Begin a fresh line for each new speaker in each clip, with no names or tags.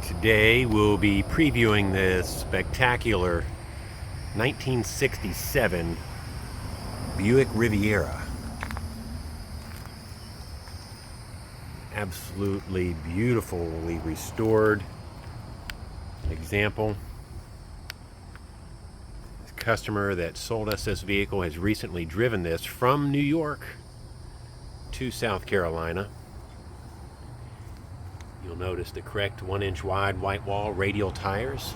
Today we'll be previewing this spectacular 1967 Buick Riviera. Absolutely beautifully restored example. The customer that sold us this vehicle has recently driven this from New York to South Carolina. You'll notice the correct 1-inch wide white wall radial tires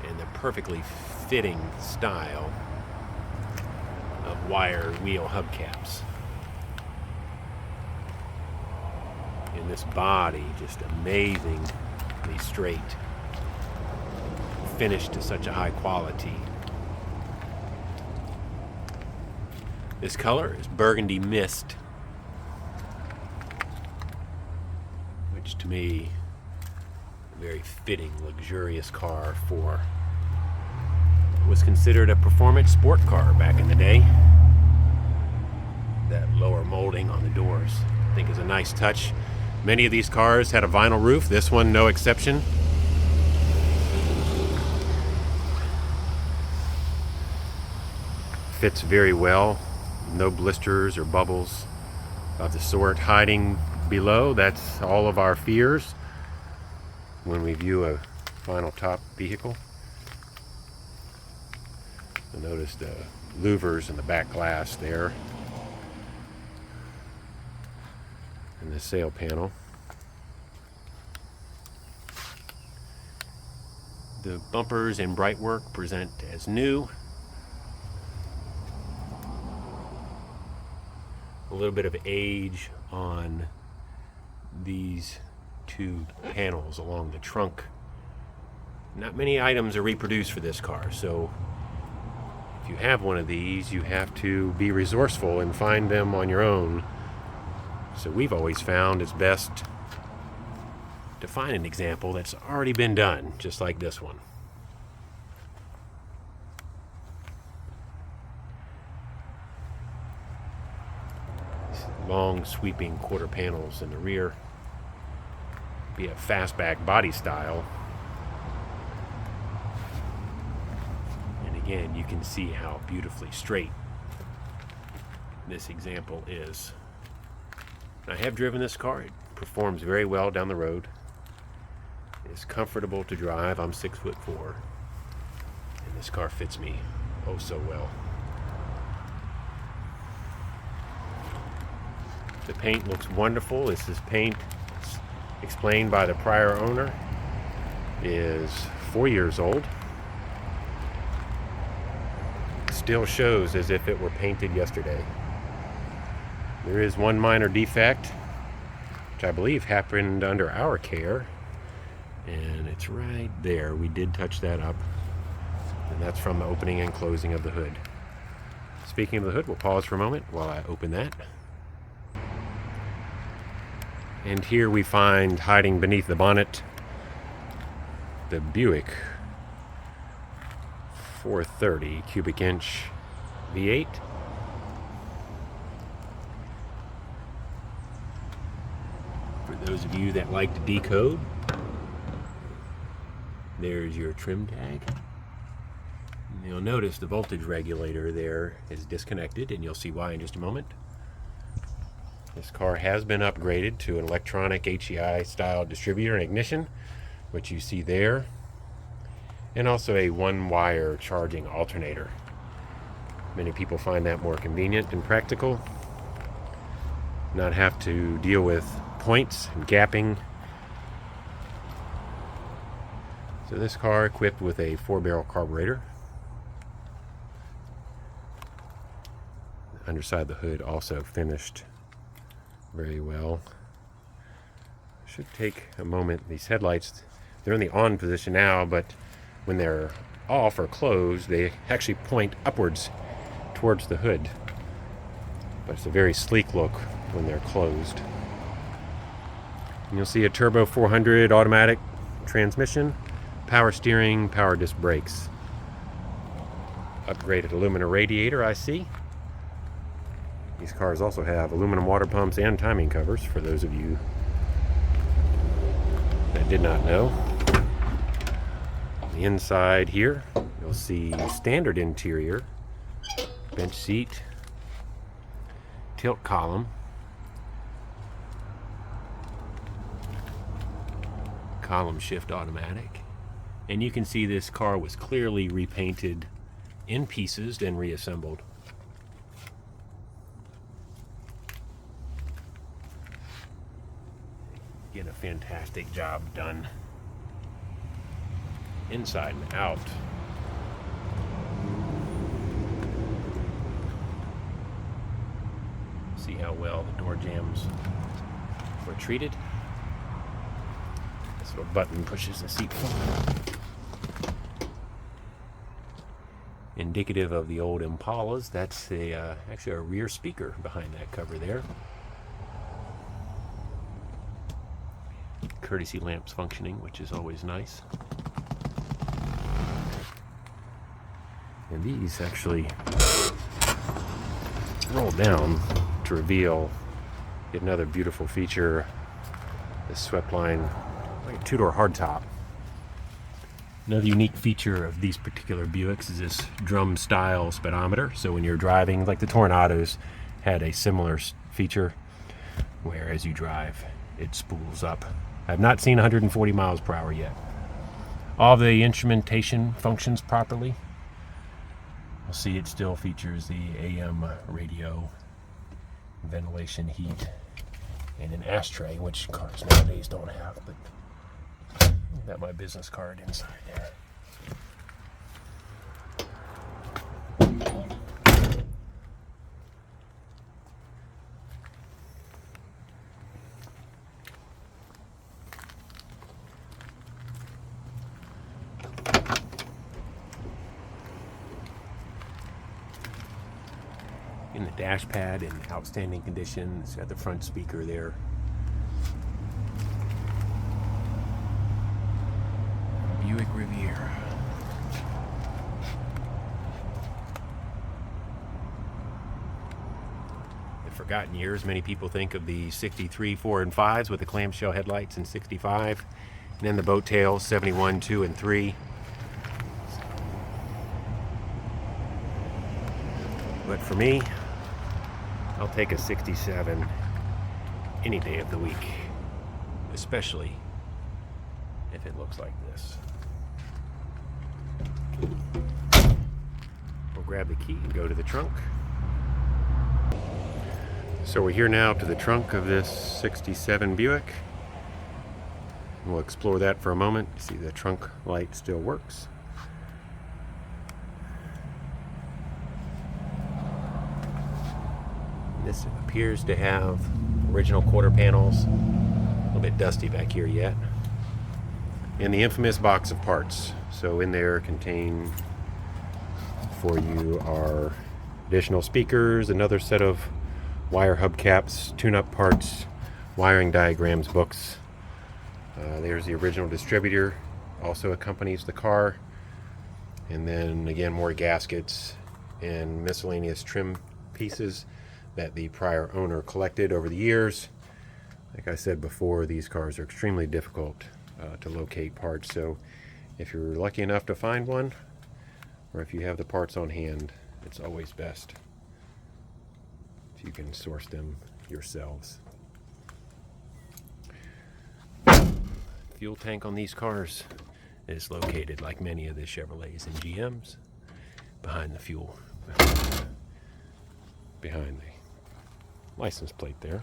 and the perfectly fitting style of wire wheel hubcaps. And this body just amazingly straight, finished to such a high quality. This color is burgundy mist, which to me, a very fitting, luxurious car for what was considered a performance sport car back in the day. That lower molding on the doors, I think, is a nice touch. Many of these cars had a vinyl roof, this one no exception. Fits very well, no blisters or bubbles of the sort hiding below. That's all of our fears when we view a vinyl top vehicle. You'll notice the louvers in the back glass there, and the sail panel. The bumpers and bright work present as new. A little bit of age on these two panels along the trunk. Not many items are reproduced for this car, so if you have one of these, you have to be resourceful and find them on your own. So we've always found it's best to find an example that's already been done, just like this one. Long sweeping quarter panels in the rear, be a fastback body style, and again you can see how beautifully straight this example is. I have driven this car. It performs very well down the road. It's comfortable to drive. I'm 6'4", and this car fits me oh so well. The paint looks wonderful. This is paint explained by the prior owner, is 4 years old. Still shows as if it were painted yesterday. There is one minor defect, which I believe happened under our care, and it's right there. We did touch that up, and that's from the opening and closing of the hood. Speaking of the hood, we'll pause for a moment while I open that. And here we find, hiding beneath the bonnet, the Buick 430 cubic inch V8. For those of you that like to decode, there's your trim tag. And you'll notice the voltage regulator there is disconnected, and you'll see why in just a moment. This car has been upgraded to an electronic HEI style distributor and ignition, which you see there, and also a one-wire charging alternator. Many people find that more convenient and practical, not have to deal with points and gapping. So this car equipped with a 4-barrel carburetor. The underside of the hood also finished very well. Should take a moment. These headlights, they're in the on position now, but when they're off or closed, they actually point upwards towards the hood. But it's a very sleek look when they're closed. And you'll see a turbo 400 automatic transmission, power steering, power disc brakes. Upgraded aluminum radiator, I see. These cars also have aluminum water pumps and timing covers for those of you that did not know. The inside here, you'll see standard interior, bench seat, tilt column, column shift automatic, and you can see this car was clearly repainted in pieces and reassembled. Again, a fantastic job done inside and out. See how well the door jambs were treated. This little button pushes the seat forward. Indicative of the old Impalas. That's actually a rear speaker behind that cover there. Courtesy lamps functioning, which is always nice. And these actually roll down to reveal yet another beautiful feature. This swept line, like a two-door hardtop. Another unique feature of these particular Buicks is this drum style speedometer. So when you're driving, like the Torenados had a similar feature where as you drive it spools up. I've not seen 140 miles per hour yet. All the instrumentation functions properly. You'll see it still features the AM radio, ventilation, heat, and an ashtray, which cars nowadays don't have, but I've got my business card inside there. In the dash pad in outstanding condition. It's got the front speaker there. Buick Riviera. In forgotten years, many people think of the 63, 4, and 5s with the clamshell headlights in 65, and then the boat tails 71, 2, and 3. But for me, I'll take a 67 any day of the week, especially if it looks like this. We'll grab the key and go to the trunk. So we're here now to the trunk of this 67 Buick. We'll explore that for a moment. See, the trunk light still works. This appears to have original quarter panels. A little bit dusty back here yet. And the infamous box of parts. So in there contain for you are additional speakers, another set of wire hubcaps, tune-up parts, wiring diagrams, books. There's the original distributor, also accompanies the car. And then again, more gaskets and miscellaneous trim pieces that the prior owner collected over the years. Like I said before, these cars are extremely difficult to locate parts, so if you're lucky enough to find one, or if you have the parts on hand, it's always best if you can source them yourselves. Fuel tank on these cars is located, like many of the Chevrolets and GMs, behind the fuel, behind the license plate there.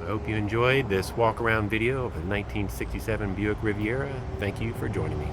I hope you enjoyed this walk around video of a 1967 Buick Riviera. Thank you for joining me.